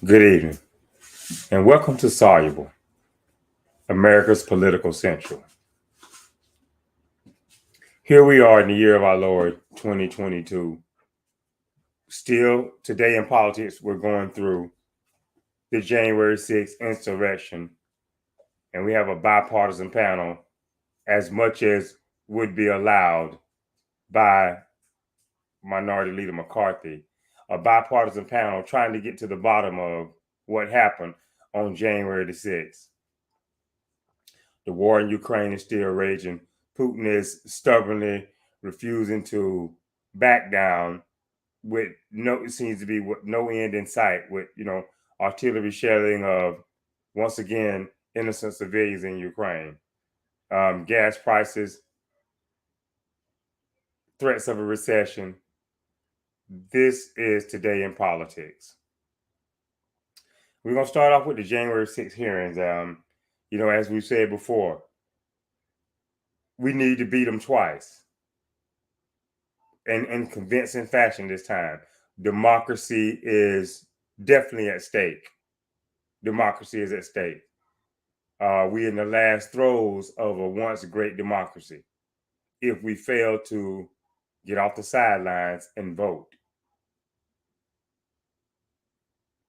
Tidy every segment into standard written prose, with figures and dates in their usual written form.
Good evening, and welcome to Soluble, America's Political Central. Here we are in the year of our Lord 2022. Still, today in politics, we're going through the January 6th insurrection, and we have a bipartisan panel as much as would be allowed by Minority Leader McCarthy, a bipartisan panel trying to get to the bottom of what happened on January the 6th. The war in Ukraine is still raging. Putin is stubbornly refusing to back down with it seems to be with no end in sight, with artillery shelling of once again innocent civilians in Ukraine. Gas prices, threats of a recession. This is today in politics. We're gonna start off with the January 6th hearings. As we said before, we need to beat them twice. In convincing fashion this time. Democracy is definitely at stake. Democracy is at stake. We're in the last throes of a once great democracy if we fail to get off the sidelines and vote.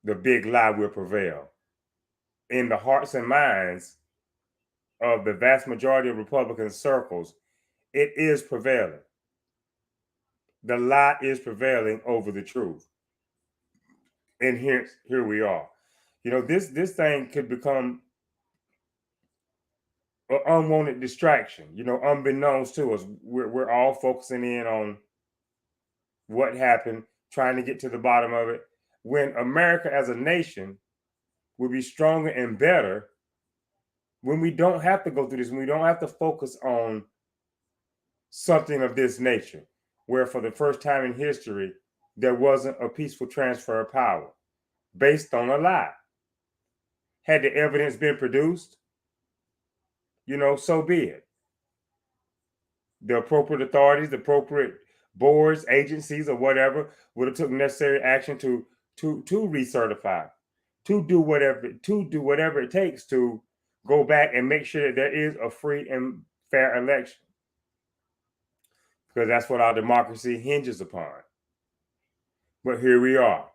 The big lie will prevail. In the hearts and minds of the vast majority of Republican circles, it is prevailing. The lie is prevailing over the truth. And here we are. This thing could become an unwanted distraction. Unbeknownst to us, we're all focusing in on what happened, trying to get to the bottom of it. When America as a nation will be stronger and better, when we don't have to go through this, when we don't have to focus on something of this nature, where for the first time in history, there wasn't a peaceful transfer of power based on a lie. Had the evidence been produced, so be it. The appropriate authorities, the appropriate boards, agencies, or whatever would have took necessary action to recertify, to do whatever it takes to go back and make sure that there is a free and fair election, because that's what our democracy hinges upon. But here we are.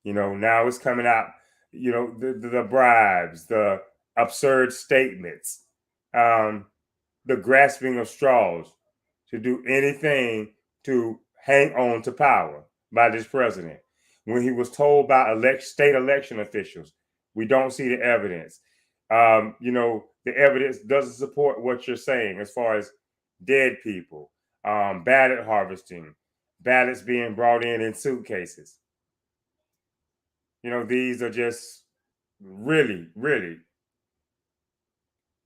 Now it's coming out. The bribes, the absurd statements, the grasping of straws to do anything to hang on to power by this president. When he was told by state election officials, we don't see the evidence. The evidence doesn't support what you're saying as far as dead people, ballot harvesting, ballots being brought in suitcases. These are just really, really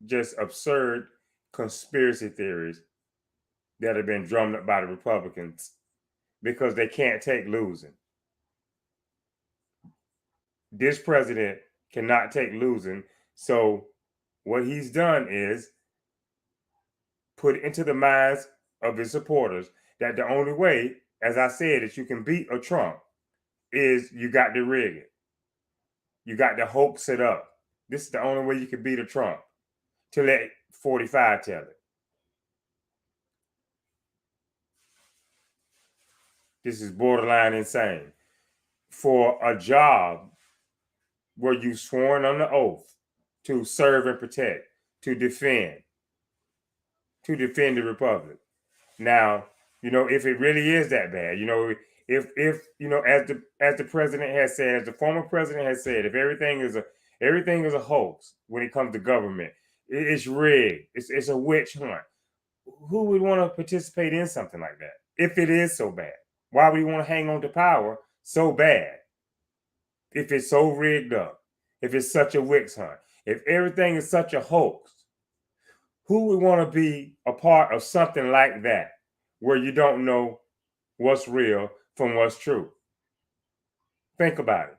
just absurd conspiracy theories that have been drummed up by the Republicans because they can't take losing. This president cannot take losing. So what he's done is put into the minds of his supporters that the only way, as I said, that you can beat a Trump is you got to rig it. You got to hoax it up. This is the only way you can beat a Trump, to let 45 tell it. This is borderline insane. For a job where you've sworn on the oath to serve and protect, to defend the republic. Now, if it really is that bad, if as the president has said, as the former president has said, if everything is a hoax when it comes to government, it's rigged, it's a witch hunt. Who would want to participate in something like that if it is so bad? Why would he want to hang on to power so bad if it's so rigged up, if it's such a witch hunt, if everything is such a hoax? Who would want to be a part of something like that where you don't know what's real from what's true? Think about it.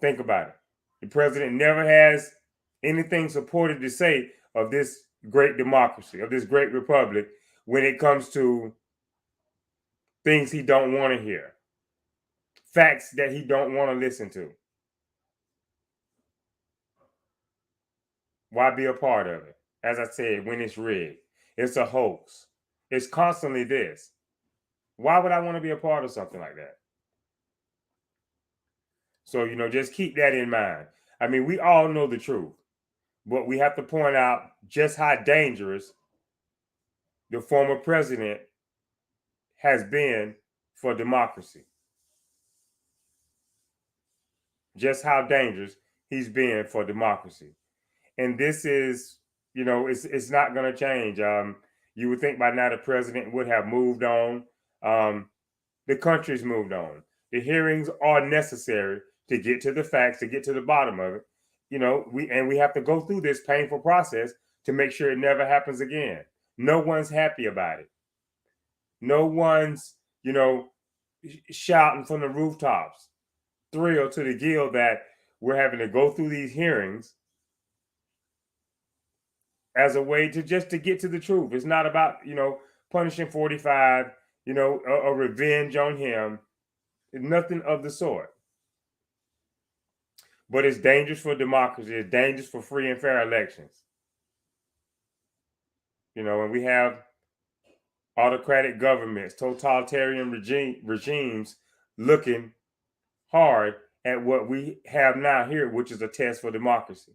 Think about it. The president never has anything supported to say of this great democracy, of this great republic, when it comes to things he don't want to hear, facts that he don't want to listen to. Why be a part of it? As I said, when it's rigged, it's a hoax. It's constantly this. Why would I want to be a part of something like that? So, just keep that in mind. I mean, we all know the truth, but we have to point out just how dangerous the former president has been for democracy. Just how dangerous he's been for democracy. And this is, it's not going to change. You would think by now the president would have moved on. The country's moved on. The hearings are necessary to get to the facts, to get to the bottom of it. We have to go through this painful process to make sure it never happens again. No one's happy about it. No one's, shouting from the rooftops, thrilled to the gill that we're having to go through these hearings as a way to get to the truth. It's not about, punishing 45, a revenge on him. Nothing of the sort. But it's dangerous for democracy. It's dangerous for free and fair elections. And we have autocratic governments, totalitarian regimes looking hard at what we have now here, which is a test for democracy.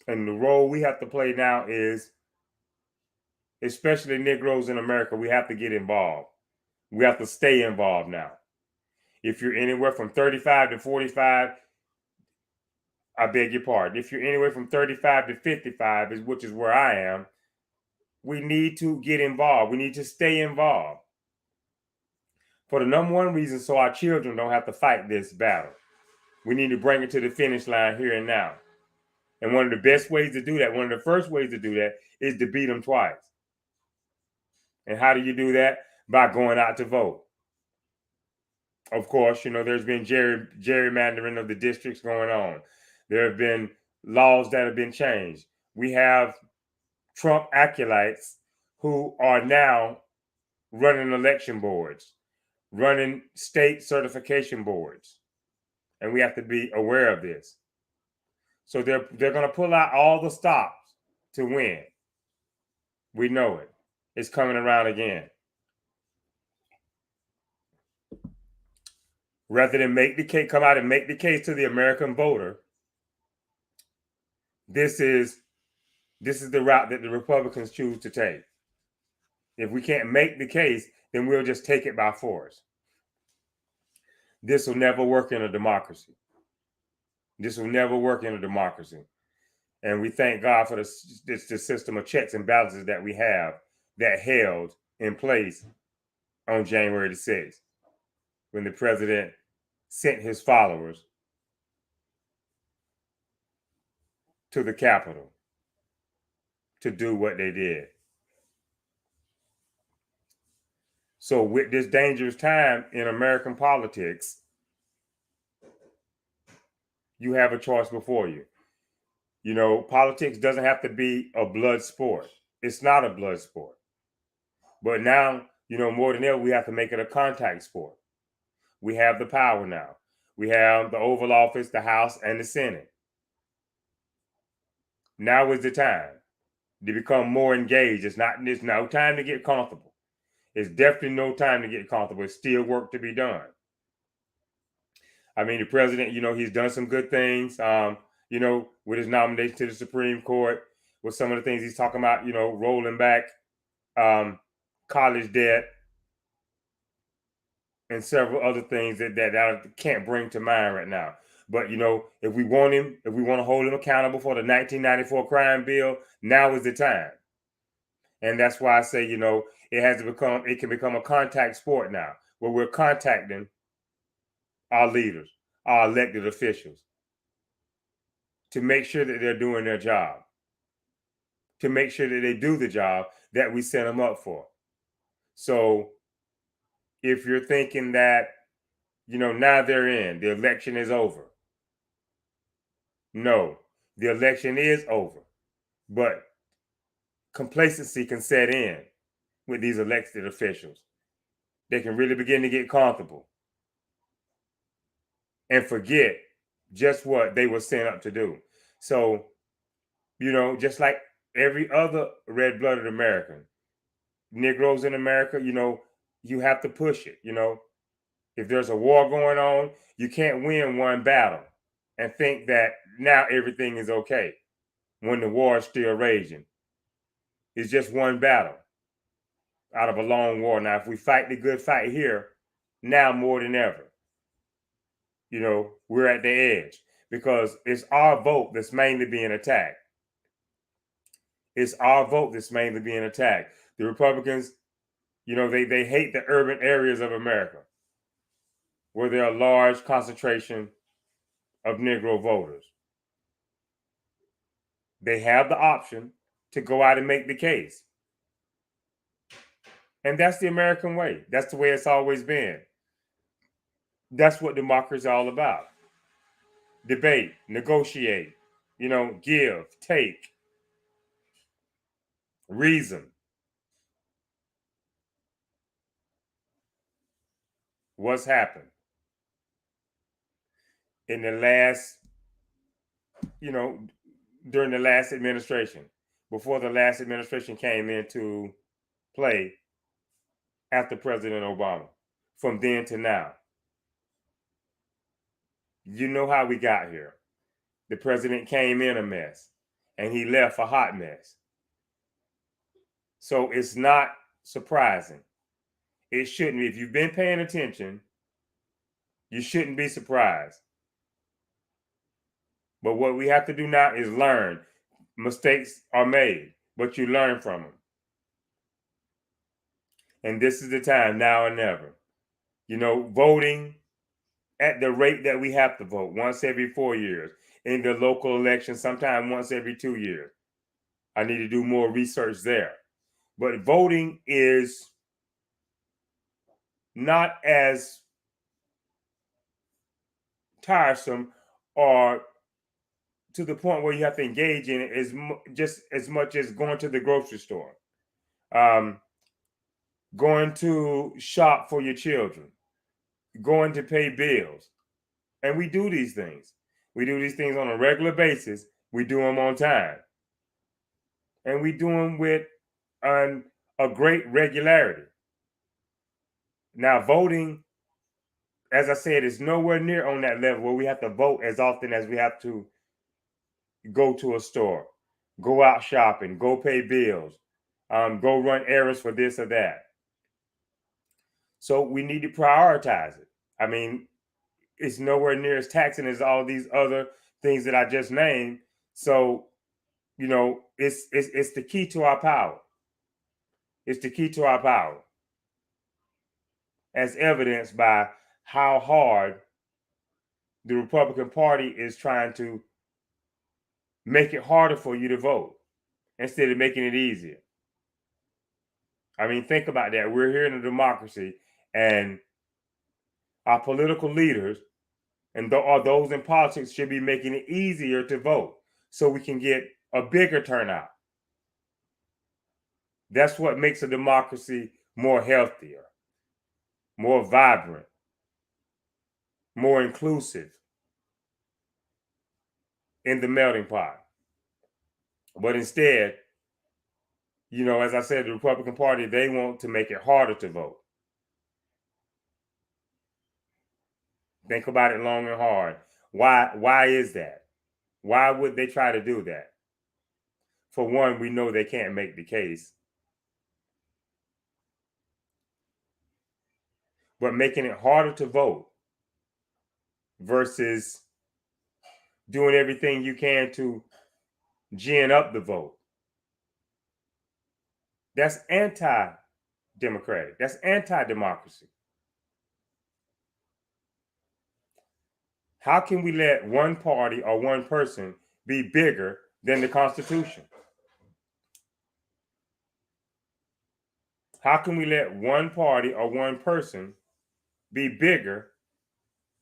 And the role we have to play now is, especially Negroes in America, we have to get involved. We have to stay involved now. If you're anywhere from 35 to 45, I beg your pardon. If you're anywhere from 35 to 55, which is where I am, we need to get involved. We need to stay involved. For the number one reason, so our children don't have to fight this battle. We need to bring it to the finish line here and now. And one of the best ways to do that, one of the first ways to do that, is to beat them twice. And how do you do that? By going out to vote. Of course, there's been gerrymandering of the districts going on. There have been laws that have been changed. We have Trump acolytes who are now running election boards, running state certification boards. And we have to be aware of this. So they're going to pull out all the stops to win. We know it. It's coming around again. Rather than come out and make the case to the American voter, this is the route that the Republicans choose to take. If we can't make the case, then we'll just take it by force. This will never work in a democracy. This will never work in a democracy. And we thank God for the system of checks and balances that we have that held in place on January the 6th, when the president sent his followers to the Capitol to do what they did. So with this dangerous time in American politics, you have a choice before you. Politics doesn't have to be a blood sport. It's not a blood sport. But now, more than ever, we have to make it a contact sport. We have the power now. We have the Oval Office, the House, and the Senate. Now is the time to become more engaged. It's no time to get comfortable. It's definitely no time to get comfortable. It's still work to be done. I mean, the president, he's done some good things, with his nomination to the Supreme Court, with some of the things he's talking about, rolling back college debt and several other things that I can't bring to mind right now. But, if we want to hold him accountable for the 1994 crime bill, now is the time. And that's why I say, it can become a contact sport now, where we're contacting our leaders, our elected officials, to make sure that they're doing their job, to make sure that they do the job that we set them up for. So if you're thinking that, now they're in, the election is over. No, the election is over, but complacency can set in with these elected officials. They can really begin to get comfortable and forget just what they were sent up to do. So, just like every other red-blooded American, Negroes in America, you have to push it. If there's a war going on, you can't win one battle and think that now everything is okay when the war is still raging. It's just one battle out of a long war. Now, if we fight the good fight here, now more than ever, we're at the edge because it's our vote that's mainly being attacked. It's our vote that's mainly being attacked. The Republicans, they hate the urban areas of America where there are large concentration of Negro voters. They have the option to go out and make the case. And that's the American way. That's the way it's always been. That's what democracy is all about. Debate, negotiate, give, take, reason. What's happened in the last, during the last administration, before the last administration came into play after President Obama, from then to now? You know how we got here. The president came in a mess and he left a hot mess. So it's not surprising. It shouldn't be. If you've been paying attention, you shouldn't be surprised. But what we have to do now is learn. Mistakes are made, but you learn from them. And this is the time, now or never. Voting at the rate that we have to vote, once every 4 years, in the local election, sometimes once every 2 years. I need to do more research there. But voting is not as tiresome or to the point where you have to engage in it just as much as going to the grocery store, going to shop for your children, going to pay bills. And we do these things. We do these things on a regular basis. We do them on time. And we do them with a great regularity. Now, voting, as I said, is nowhere near on that level where we have to vote as often as we have to go to a store, go out shopping, go pay bills, go run errands for this or that. So we need to prioritize it. I mean, it's nowhere near as taxing as all these other things that I just named. So, it's the key to our power. It's the key to our power, as evidenced by how hard the Republican Party is trying to make it harder for you to vote instead of making it easier. I mean, think about that. We're here in a democracy, and our political leaders and those in politics should be making it easier to vote so we can get a bigger turnout. That's what makes a democracy more healthier, more vibrant, more inclusive in the melting pot. But instead, as I said, the Republican Party, they want to make it harder to vote. Think about it long and hard. Why is that? Why would they try to do that? For one, we know they can't make the case. But making it harder to vote versus doing everything you can to gin up the vote. That's anti-democratic. That's anti-democracy. How can we let one party or one person be bigger than the Constitution? How can we let one party or one person be bigger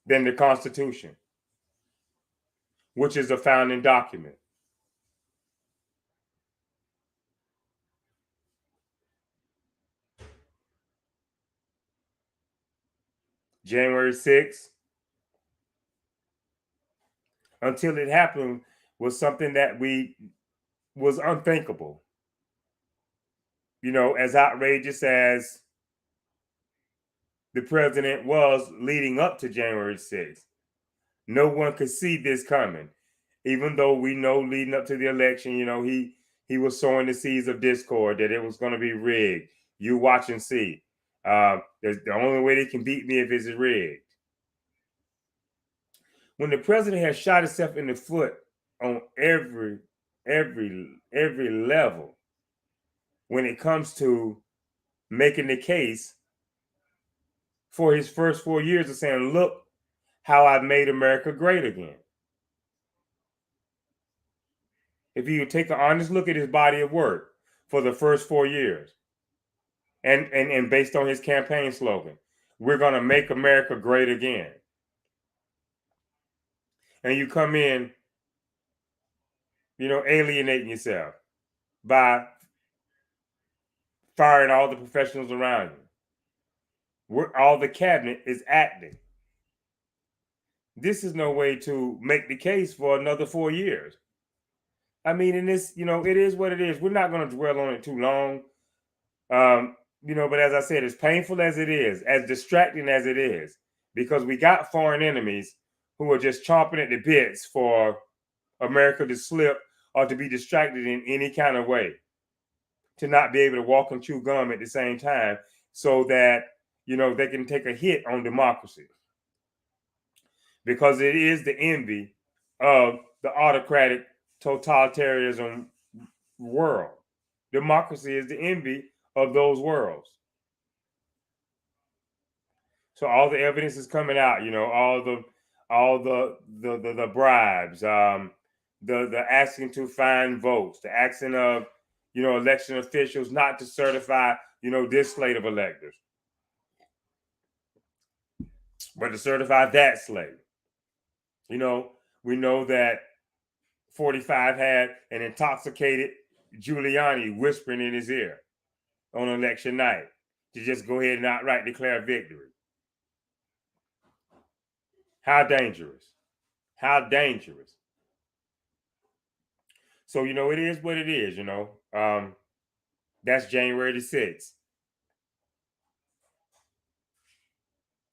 than the Constitution, which is a founding document? January 6th, until it happened was something that was unthinkable. As outrageous as the president was leading up to January 6th, no one could see this coming. Even though we know leading up to the election, he was sowing the seeds of discord that it was going to be rigged. You watch and see. The only way they can beat me if it's rigged. When the president has shot himself in the foot on every level, when it comes to making the case for his first 4 years of saying, look how I've made America great again. If you take an honest look at his body of work for the first 4 years, and based on his campaign slogan, we're going to make America great again. And you come in, alienating yourself by firing all the professionals around you. All the cabinet is acting. This is no way to make the case for another 4 years. I mean, in this, it is what it is. We're not going to dwell on it too long. But as I said, as painful as it is, as distracting as it is, because we got foreign enemies who are just chomping at the bits for America to slip or to be distracted in any kind of way, to not be able to walk and chew gum at the same time, so that, they can take a hit on democracy. Because it is the envy of the autocratic totalitarianism world. Democracy is the envy of those worlds. So all the evidence is coming out, all the bribes, the asking to find votes, the asking of, election officials not to certify, this slate of electors, but to certify that slate. We know that 45 had an intoxicated Giuliani whispering in his ear on election night to just go ahead and outright declare victory. How dangerous. How dangerous. So, it is what it is, That's January the 6th.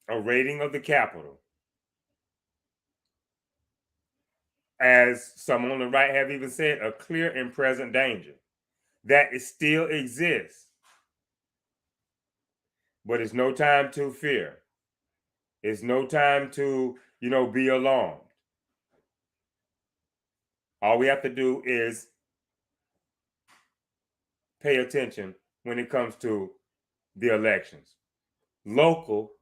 A raiding of the Capitol. As some on the right have even said, a clear and present danger. That it still exists. But it's no time to fear. It's no time to, be alarmed. All we have to do is pay attention when it comes to the elections. Local,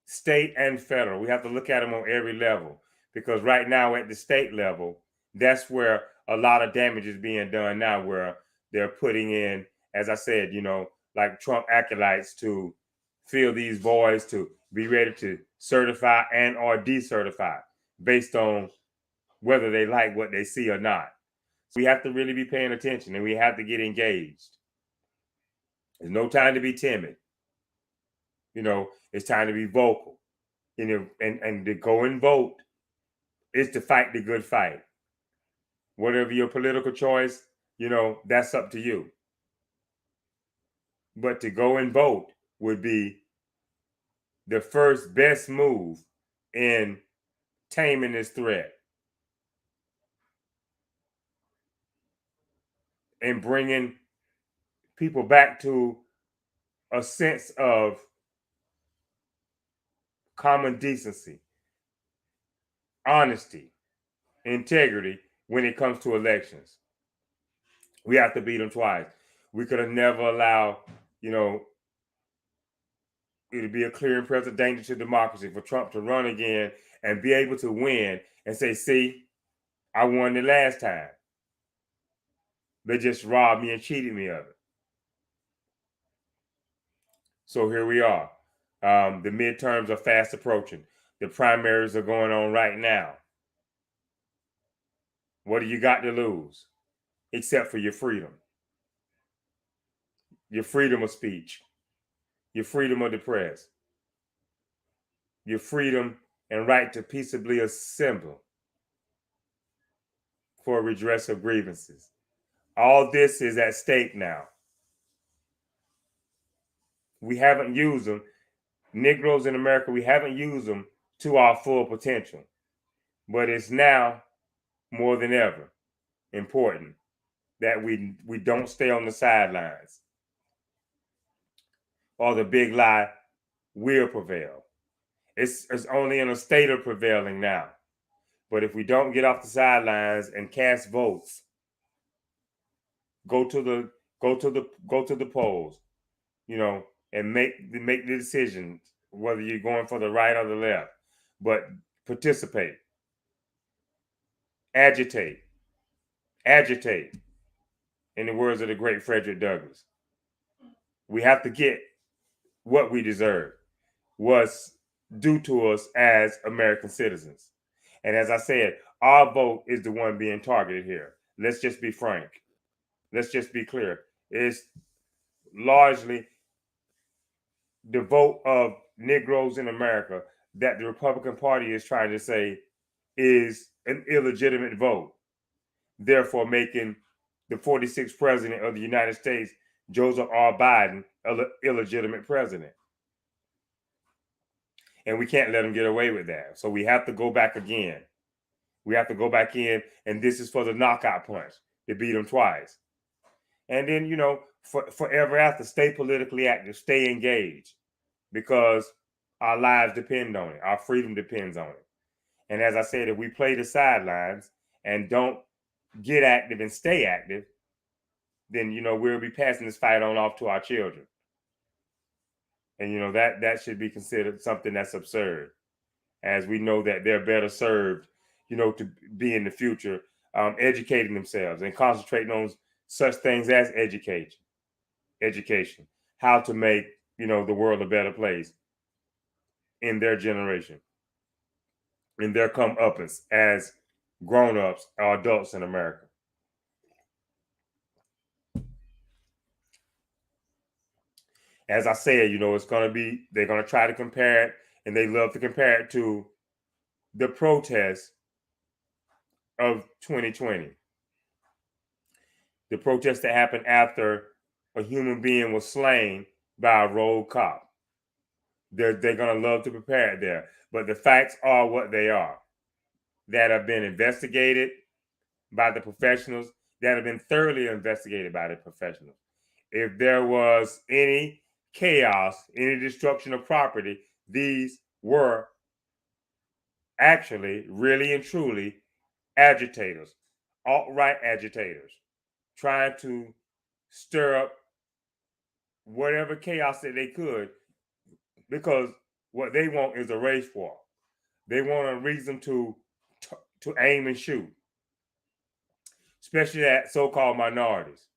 state, and federal. We have to look at them on every level, because right now at the state level, that's where a lot of damage is being done now, where they're putting in, as I said, like Trump acolytes to fill these voids, to be ready to certify and or decertify based on whether they like what they see or not. So we have to really be paying attention, and we have to get engaged. There's no time to be timid. It's time to be vocal. And to go and vote is to fight the good fight. Whatever your political choice, that's up to you. But to go and vote would be the first best move in taming this threat and bringing people back to a sense of common decency, honesty, integrity when it comes to elections. We have to beat them twice. We could have never allowed, it would be a clear and present danger to democracy for Trump to run again and be able to win and say, see, I won the last time. They just robbed me and cheated me of it. So here we are. The midterms are fast approaching. The primaries are going on right now. What do you got to lose? Except for your freedom. Your freedom of speech. Your freedom of the press. Your freedom and right to peaceably assemble. for redress of grievances. All this is at stake now. We haven't used them. Negroes in America, we haven't used them to our full potential. But it's now more than ever important that we don't stay on the sidelines, or the big lie will prevail. It's only in a state of prevailing now. But if we don't get off the sidelines and cast votes, go to the polls, and make the decisions, whether you're going for the right or the left, but participate, agitate, in the words of the great Frederick Douglass. We have to get what we deserve, what's due to us as American citizens. And as I said, our vote is the one being targeted here. Let's just be frank. Let's just be clear. It's largely the vote of Negroes in America that the Republican Party is trying to say is an illegitimate vote, therefore making the 46th president of the United States, Joseph R. Biden, an illegitimate president. And we can't let them get away with that. So we have to go back again. We have to go back in, and this is for the knockout punch, to beat them twice. And then, forever after, stay politically active, stay engaged, because our lives depend on it. Our freedom depends on it. And as I said, if we play the sidelines and don't get active and stay active, then, we'll be passing this fight on off to our children. And, that should be considered something that's absurd, as we know that they're better served, to be in the future, educating themselves and concentrating on such things as education, how to make, the world a better place in their generation, in their comeuppance as grown-ups or adults in America. As I said, they're going to try to compare it, and they love to compare it to the protests of 2020. The protest that happened after a human being was slain by a rogue cop. They're going to love to prepare it there. But the facts are what they are, that have been investigated by the professionals, that have been thoroughly investigated by the professionals. If there was any chaos, any destruction of property, these were actually, really and truly, agitators, alt-right agitators, trying to stir up whatever chaos that they could, because what they want is a race war. They want a reason to aim and shoot, especially at so-called minorities.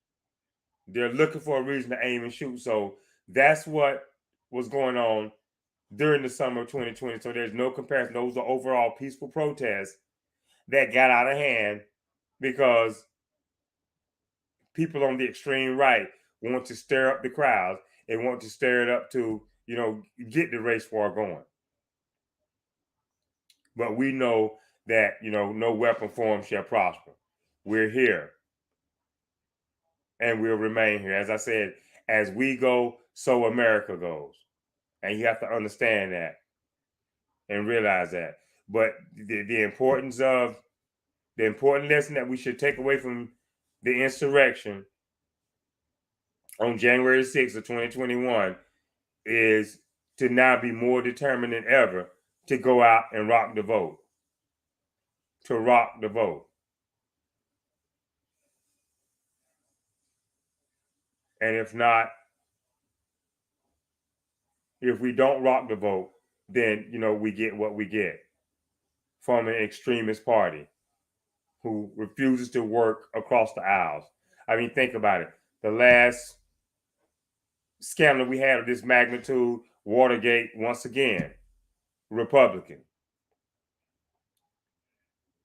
They're looking for a reason to aim and shoot. So that's what was going on during the summer of 2020. So there's no comparison. Those are overall peaceful protests that got out of hand because people on the extreme right want to stir up the crowds and want to stir it up to, get the race war going. But we know that, no weapon form shall prosper. We're here. And we'll remain here. As I said, as we go, so America goes. And you have to understand that and realize that. But the important lesson that we should take away from the insurrection on January 6th of 2021 is to now be more determined than ever to go out and rock the vote. To rock the vote. And if not, if we don't rock the vote, then, we get what we get from an extremist party who refuses to work across the aisles. I mean, think about it. The last scandal we had of this magnitude, Watergate, once again, Republican.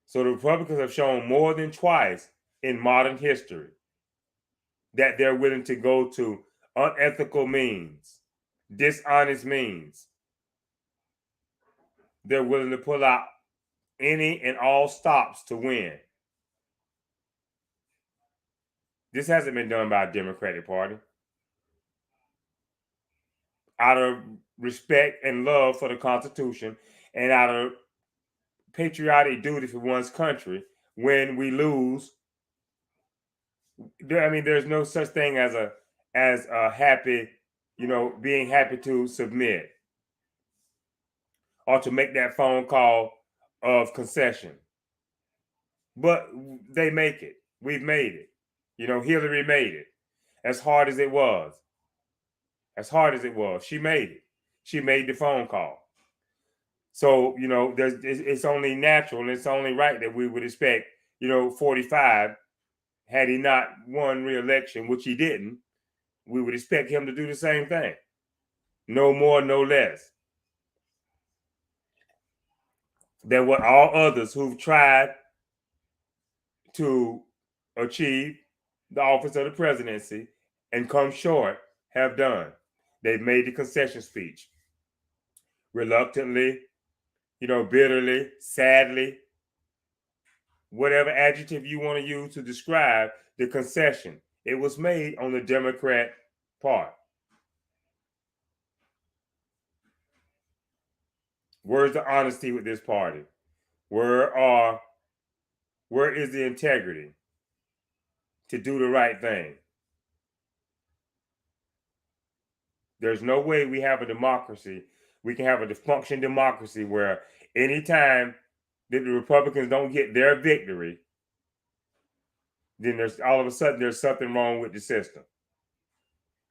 So the Republicans have shown more than twice in modern history that they're willing to go to unethical means, dishonest means. They're willing to pull out any and all stops to win. This hasn't been done by a Democratic Party. Out of respect and love for the Constitution and out of patriotic duty for one's country, when we lose, I mean, there's no such thing as a happy, being happy to submit or to make that phone call of concession. But they make it. We've made it. Hillary made it. As hard as it was. She made it. She made the phone call. So, it's only natural and it's only right that we would expect, 45, had he not won re-election, which he didn't, we would expect him to do the same thing. No more, no less than what all others who've tried to achieve the office of the presidency and come short have done. They've made the concession speech. Reluctantly, bitterly, sadly, whatever adjective you want to use to describe the concession. It was made on the Democrat part. Where's the honesty with this party? Where is the integrity to do the right thing? There's no way we have a democracy. We can have a dysfunctional democracy where anytime that the Republicans don't get their victory, then there's all of a sudden there's something wrong with the system.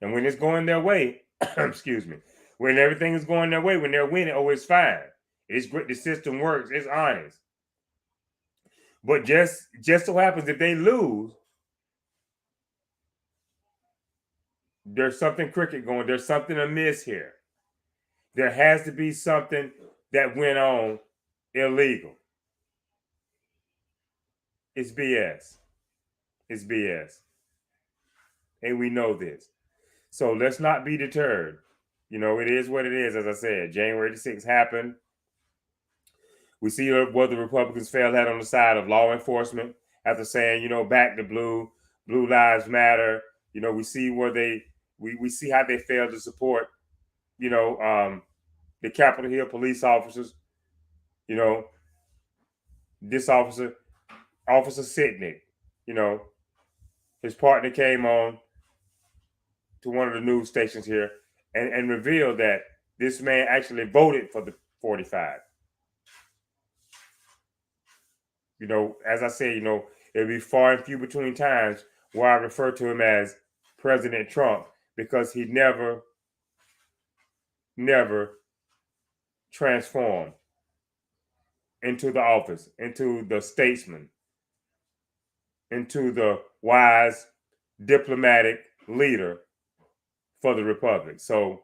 And when it's going their way, excuse me, when everything is going their way, when they're winning, it's fine. It's great. The system works. It's honest. But just so happens if they lose, there's something crooked going. There's something amiss here. There has to be something that went on illegal. It's BS. It's BS. And we know this. So let's not be deterred. It is what it is. As I said, January the 6th happened. We see what the Republicans failed at on the side of law enforcement after saying, back to blue lives matter. We see where we see how they failed to support, the Capitol Hill police officers. This officer Sitnick, his partner came on to one of the news stations here and revealed that this man actually voted for the 45. As I said, it'll be far and few between times where I refer to him as President Trump, because he never transformed into the office, into the statesman, into the wise diplomatic leader for the Republic. So,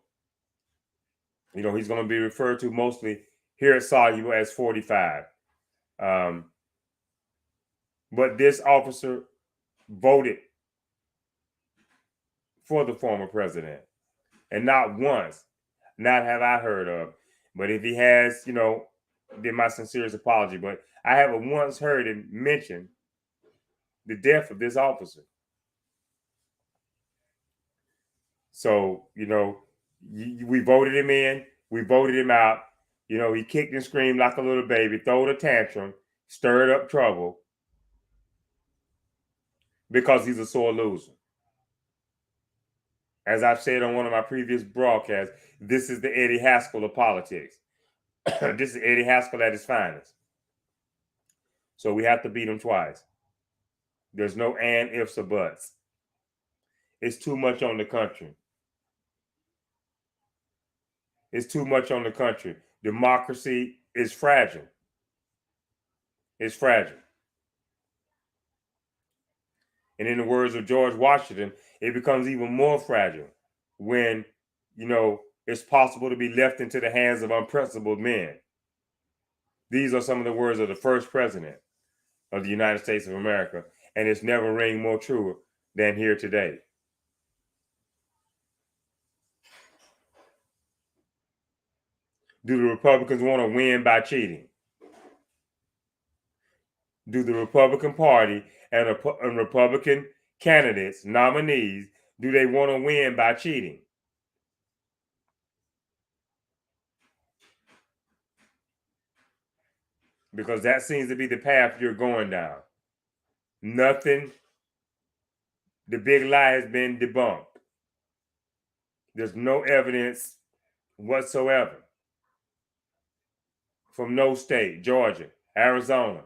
he's going to be referred to mostly here at Soluble as 45. But this officer voted for the former president. And not once, not have I heard of. But if he has, then my sincerest apology. But I haven't once heard him mention the death of this officer. So, we voted him in. We voted him out. He kicked and screamed like a little baby, throwed a tantrum, stirred up trouble because he's a sore loser. As I've said on one of my previous broadcasts, this is the Eddie Haskell of politics. This is Eddie Haskell at his finest. So we have to beat him twice. There's no and, ifs, or buts. It's too much on the country. It's too much on the country. Democracy is fragile. It's fragile. And in the words of George Washington, it becomes even more fragile when, it's possible to be left into the hands of unprincipled men. These are some of the words of the first president of the United States of America, and it's never rang more true than here today. Do the Republicans want to win by cheating? Do the Republican Party and Republican candidates, nominees, do they want to win by cheating? Because that seems to be the path you're going down. Nothing, the big lie has been debunked. There's no evidence whatsoever from no state, Georgia, Arizona,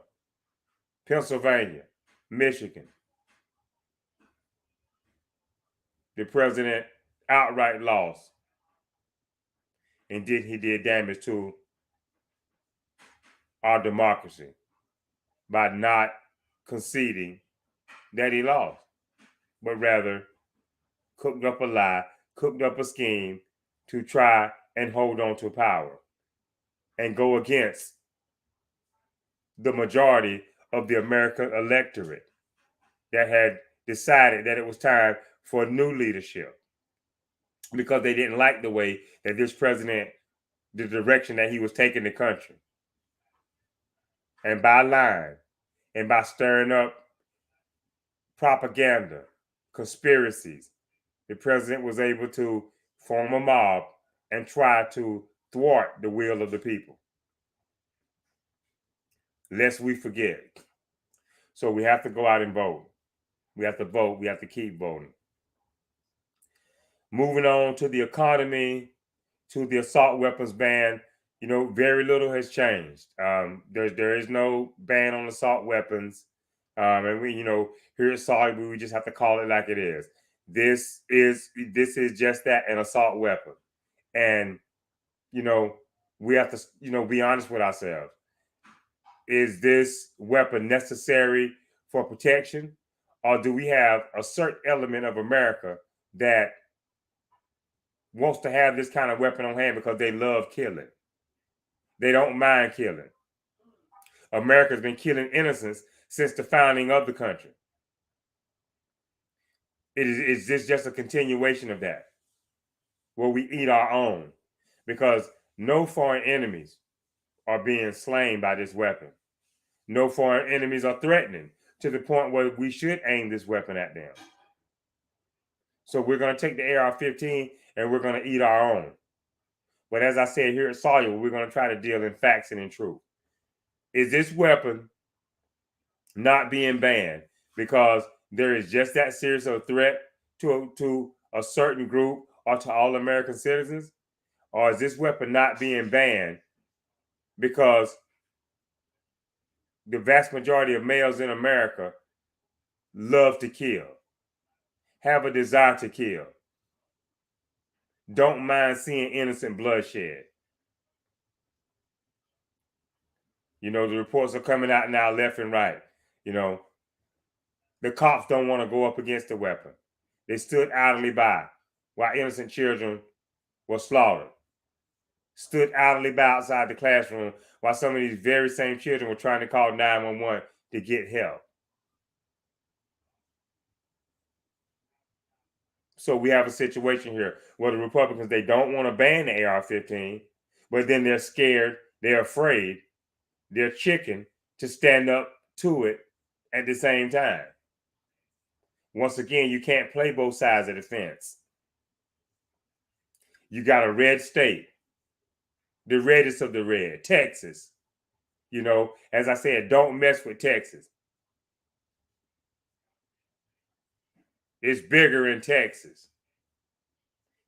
Pennsylvania, Michigan. The president outright lost, and he did damage to our democracy by not conceding that he lost, but rather cooked up a lie, cooked up a scheme to try and hold on to power and go against the majority of the American electorate that had decided that it was time for new leadership because they didn't like the way that this president, the direction that he was taking the country. And by lying and by stirring up propaganda, conspiracies, the president was able to form a mob and try to thwart the will of the people. Lest we forget. So we have to go out and vote. We have to vote. We have to keep voting. Moving on to the economy, to the assault weapons ban, very little has changed. There is no ban on assault weapons. And we, here at SAUG, we just have to call it like it is. This is just that, an assault weapon. And, we have to, be honest with ourselves. Is this weapon necessary for protection? Or do we have a certain element of America that wants to have this kind of weapon on hand because they love killing? They don't mind killing. America's been killing innocents since the founding of the country. Is this just a continuation of that, where we eat our own? Because no foreign enemies are being slain by this weapon. No foreign enemies are threatening to the point where we should aim this weapon at them. So we're going to take the AR-15 and we're going to eat our own. But as I said here at Sawyer, we're going to try to deal in facts and in truth. Is this weapon not being banned because there is just that serious of a threat to a certain group or to all American citizens? Or is this weapon not being banned because the vast majority of males in America love to kill, have a desire to kill, don't mind seeing innocent bloodshed? The reports are coming out now left and right. The cops don't want to go up against the weapon. They stood idly by while innocent children were slaughtered. Stood idly by outside the classroom while some of these very same children were trying to call 911 to get help. So we have a situation here where the Republicans, they don't want to ban the AR-15, but then they're scared, they're afraid, they're chicken to stand up to it at the same time. Once again, you can't play both sides of the fence. You got a red state, the reddest of the red, Texas. As I said, don't mess with Texas. It's bigger in Texas.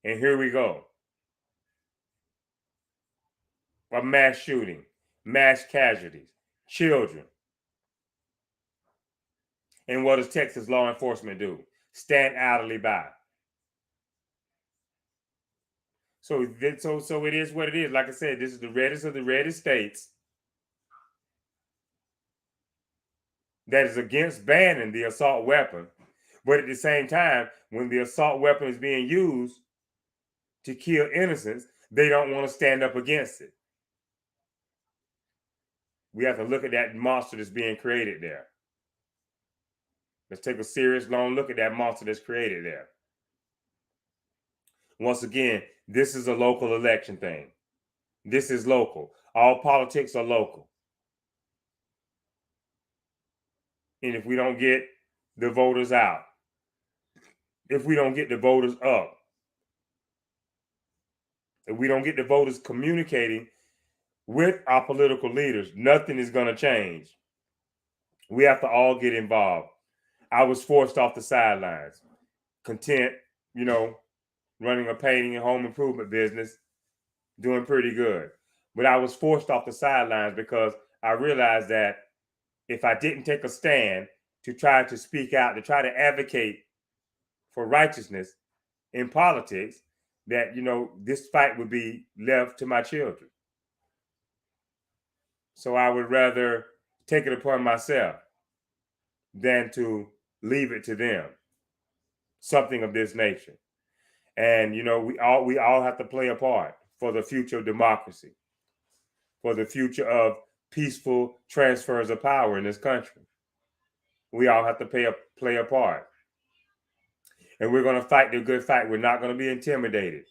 And here we go. A mass shooting, mass casualties, children. And what does Texas law enforcement do? Stand idly by. So it is what it is. Like I said, this is the reddest of the reddest states that is against banning the assault weapon. But at the same time, when the assault weapon is being used to kill innocents, they don't want to stand up against it. We have to look at that monster that's being created there. Let's take a serious, long look at that monster that's created there. Once again, this is a local election thing. This is local. All politics are local. And if we don't get the voters out, if we don't get the voters up, if we don't get the voters communicating with our political leaders, nothing is going to change. We have to all get involved. I was forced off the sidelines, content, running a painting and home improvement business, doing pretty good. But I was forced off the sidelines because I realized that if I didn't take a stand to try to speak out, to try to advocate for righteousness in politics, that, this fight would be left to my children. So I would rather take it upon myself than to leave it to them, something of this nature. And, we all have to play a part for the future of democracy, for the future of peaceful transfers of power in this country. We all have to play a part. And we're going to fight the good fight. We're not going to be intimidated.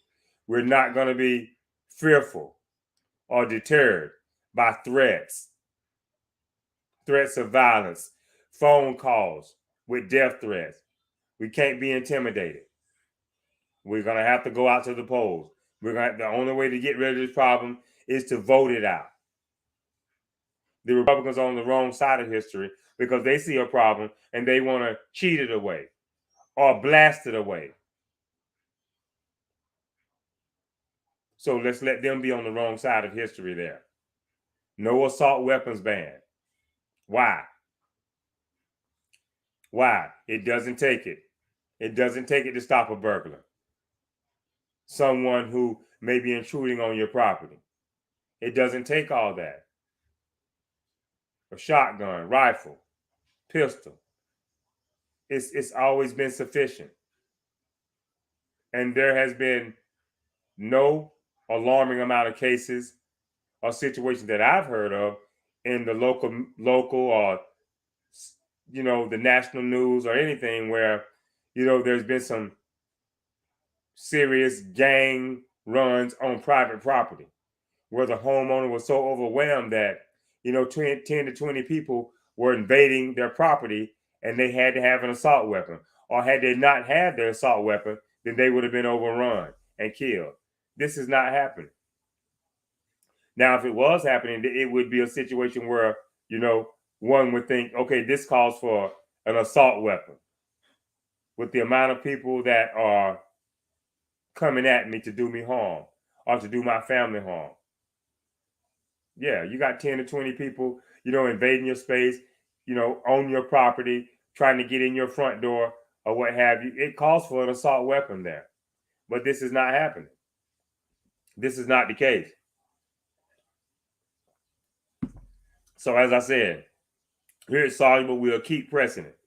We're not going to be fearful or deterred by threats of violence, phone calls with death threats. We can't be intimidated. We're going to have to go out to the polls. The only way to get rid of this problem is to vote it out. The Republicans are on the wrong side of history because they see a problem and they want to cheat it away or blast it away. So let's let them be on the wrong side of history there. No assault weapons ban. Why? Why? It doesn't take it. It doesn't take it to stop a burglar. Someone who may be intruding on your property. It doesn't take all that. A shotgun, rifle, pistol. It's always been sufficient. And there has been no alarming amount of cases or situations that I've heard of in the local or the national news or anything where there's been some serious gang runs on private property where the homeowner was so overwhelmed that 10 to 20 people were invading their property and they had to have an assault weapon, or had they not had their assault weapon, then they would have been overrun and killed. This is not happening. Now, if it was happening, it would be a situation where, one would think, okay, this calls for an assault weapon. With the amount of people that are coming at me to do me harm or to do my family harm. Yeah, you got 10 to 20 people, invading your space, on your property, trying to get in your front door or what have you. It calls for an assault weapon there. But this is not happening. This is not the case. So as I said, here at Soluble, we'll keep pressing it.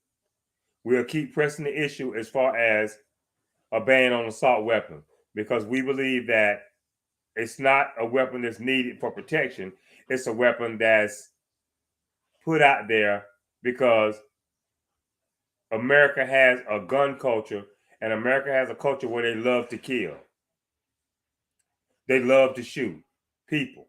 We'll keep pressing the issue as far as a ban on assault weapons, because we believe that it's not a weapon that's needed for protection. It's a weapon that's put out there because America has a gun culture, and America has a culture where they love to kill. They love to shoot people.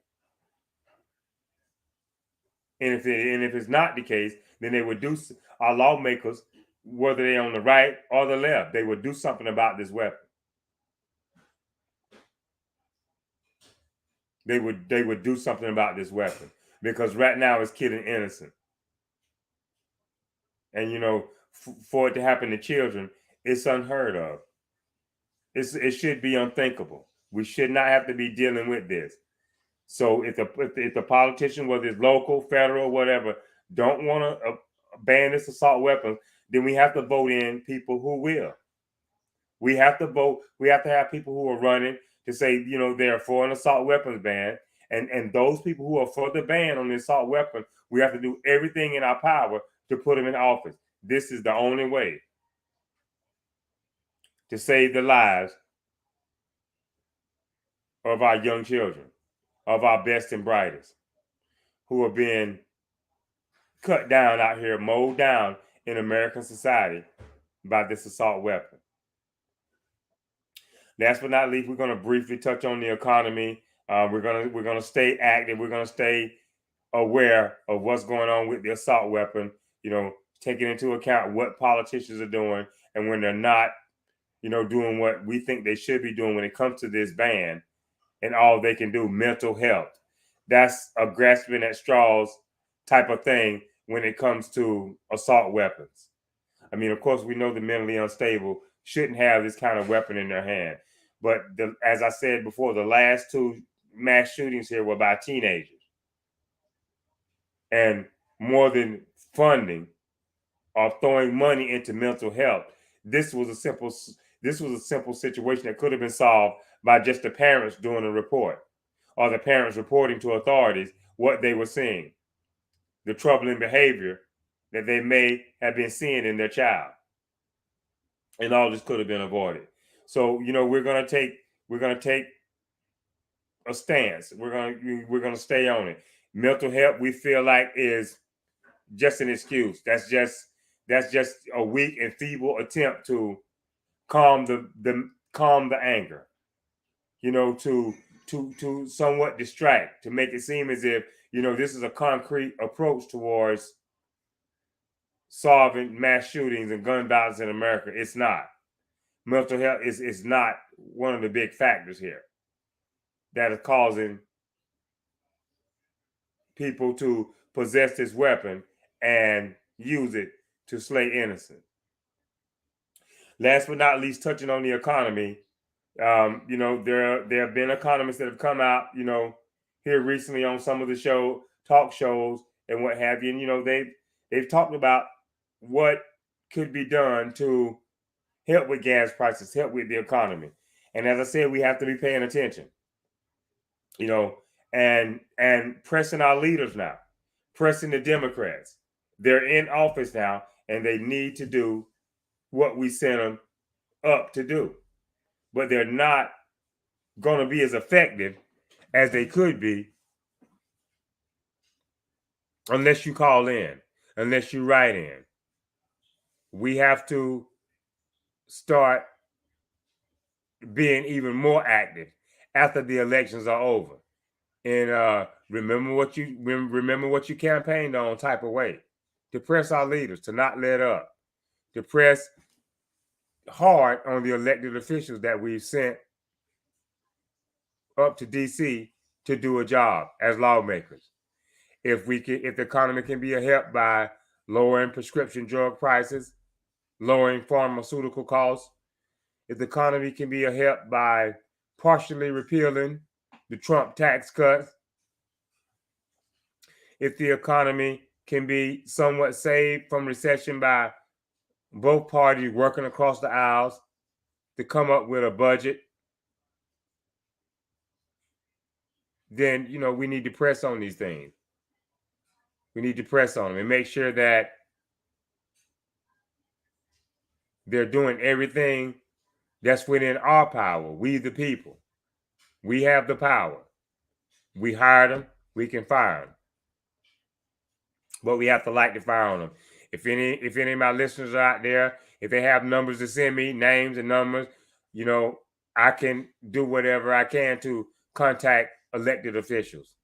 And if it's not the case, then they would do, our lawmakers, whether they're on the right or the left, they would do something about this weapon. They would do something about this weapon, because right now it's killing innocent. And for it to happen to children, it's unheard of. It should be unthinkable. We should not have to be dealing with this. So if the politician, whether it's local, federal, whatever, don't want to ban this assault weapon, then we have to vote in people who will. We have to vote. We have to have people who are running to say, they're for an assault weapons ban. And those people who are for the ban on the assault weapon, we have to do everything in our power to put them in office. This is the only way to save the lives of our young children, of our best and brightest, who are being cut down out here, mowed down in American society by this assault weapon. Last but not least, we're going to briefly touch on the economy. We're gonna stay active. We're gonna stay aware of what's going on with the assault weapon. Taking into account what politicians are doing, and when they're not doing what we think they should be doing when it comes to this ban, and all they can do, mental health. That's a grasping at straws type of thing when it comes to assault weapons. I mean, of course, we know the mentally unstable shouldn't have this kind of weapon in their hand. But as I said before, the last two mass shootings here were by teenagers. And more than funding or throwing money into mental health, this was a simple situation that could have been solved by just the parents doing a report, or the parents reporting to authorities what they were seeing, the troubling behavior that they may have been seeing in their child. And all this could have been avoided. So, we're gonna take a stance. We're gonna stay on it. Mental health, we feel like, is just an excuse. That's just a weak and feeble attempt to calm the anger. To somewhat distract, to make it seem as if this is a concrete approach towards solving mass shootings and gun violence in America. It's not. Mental health is not one of the big factors here that is causing people to possess this weapon and use it to slay innocent. Last but not least, touching on the economy, there have been economists that have come out, here recently on some of the talk shows and what have you. And they've talked about what could be done to help with gas prices, help with the economy. And as I said, we have to be paying attention, and pressing our leaders now, pressing the Democrats. They're in office now, and they need to do what we sent them up to do. But they're not going to be as effective as they could be unless you call in, unless you write in. We have to start being even more active after the elections are over. And remember what you campaigned on type of way. To press our leaders to not let up. To press hard on the elected officials that we've sent up to DC to do a job as lawmakers. If the economy can be helped by lowering prescription drug prices, lowering pharmaceutical costs, if the economy can be helped by partially repealing the Trump tax cuts, if the economy can be somewhat saved from recession by both parties working across the aisles to come up with a budget, then we need to press on these things. We need to press on them and make sure that they're doing everything that's within our power. We the people. We have the power. We hired them. We can fire them. But we have to light the fire on them. If any of my listeners are out there, if they have numbers to send me, names and numbers, I can do whatever I can to contact elected officials,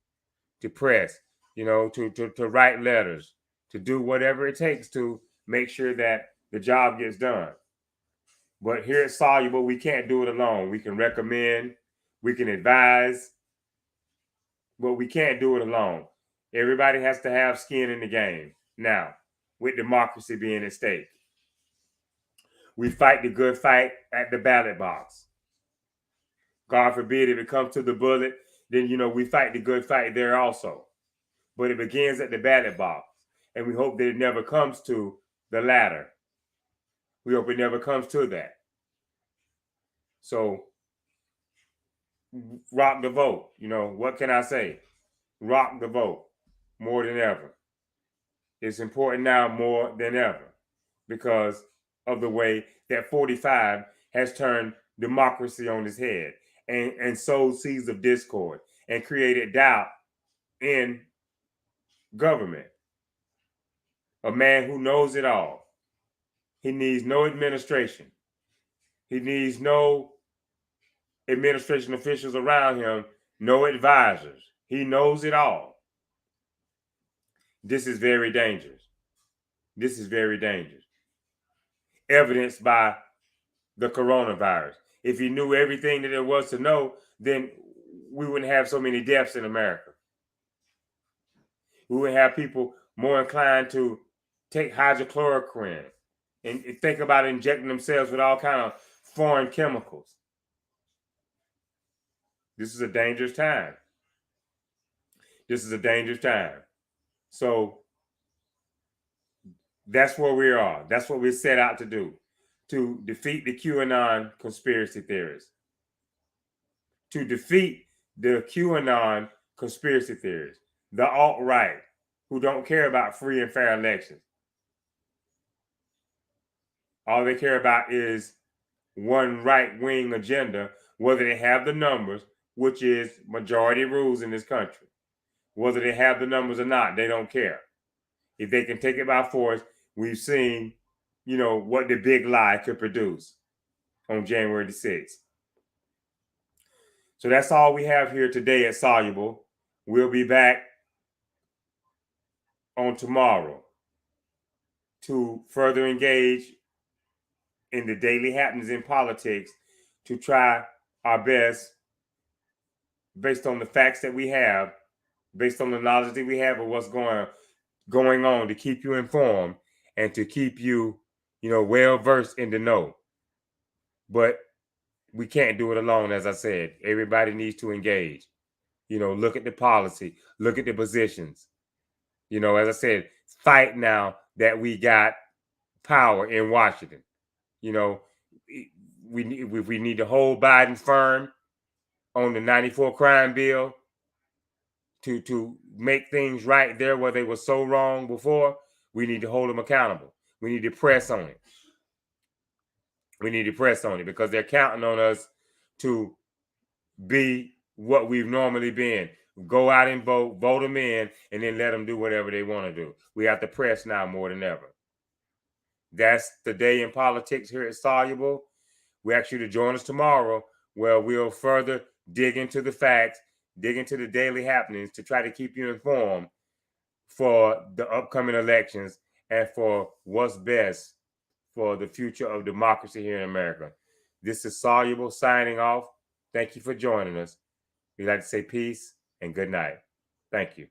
to press, to write letters, to do whatever it takes to make sure that the job gets done. But here at Soluble, we can't do it alone. We can recommend, we can advise, but we can't do it alone. Everybody has to have skin in the game now, with democracy being at stake. We fight the good fight at the ballot box. God forbid if it comes to the bullet, then we fight the good fight there also. But it begins at the ballot box, and we hope that it never comes to the latter. We hope it never comes to that. So rock the vote. What can I say? Rock the vote more than ever. It's important now more than ever because of the way that 45 has turned democracy on its head and sowed seeds of discord and created doubt in government. A man who knows it all. He needs no administration. He needs no administration officials around him, no advisors. He knows it all. This is very dangerous. This is very dangerous. Evidenced by the coronavirus. If he knew everything that there was to know, then we wouldn't have so many deaths in America. We would have people more inclined to take hydrochloroquine and think about injecting themselves with all kind of foreign chemicals. This is a dangerous time. This is a dangerous time. So that's where we are. That's what we set out to do, to defeat the QAnon conspiracy theorists, to defeat the QAnon conspiracy theorists, the alt-right, who don't care about free and fair elections. All they care about is one right-wing agenda, whether they have the numbers, which is majority rules in this country. Whether they have the numbers or not, they don't care. If they can take it by force, we've seen, what the big lie could produce on January the 6th. So that's all we have here today at Soluble. We'll be back on tomorrow to further engage in the daily happenings in politics, to try our best, based on the facts that we have, based on the knowledge that we have of what's going on, to keep you informed and to keep you, well versed in the know. But we can't do it alone, as I said. Everybody needs to engage. Look at the policy, look at the positions. As I said, fight now that we got power in Washington. We need to hold Biden firm on the 94 crime bill to make things right there where they were so wrong before. We need to hold them accountable. We need to press on it. We need to press on it because they're counting on us to be what we've normally been. Go out and vote them in, and then let them do whatever they want to do. We have to press now more than ever. That's the day in politics here at Soluble. We ask you to join us tomorrow, where we'll further dig into the facts, dig into the daily happenings to try to keep you informed for the upcoming elections and for what's best for the future of democracy here in America. This is Soluble signing off. Thank you for joining us. We'd like to say peace and good night. Thank you.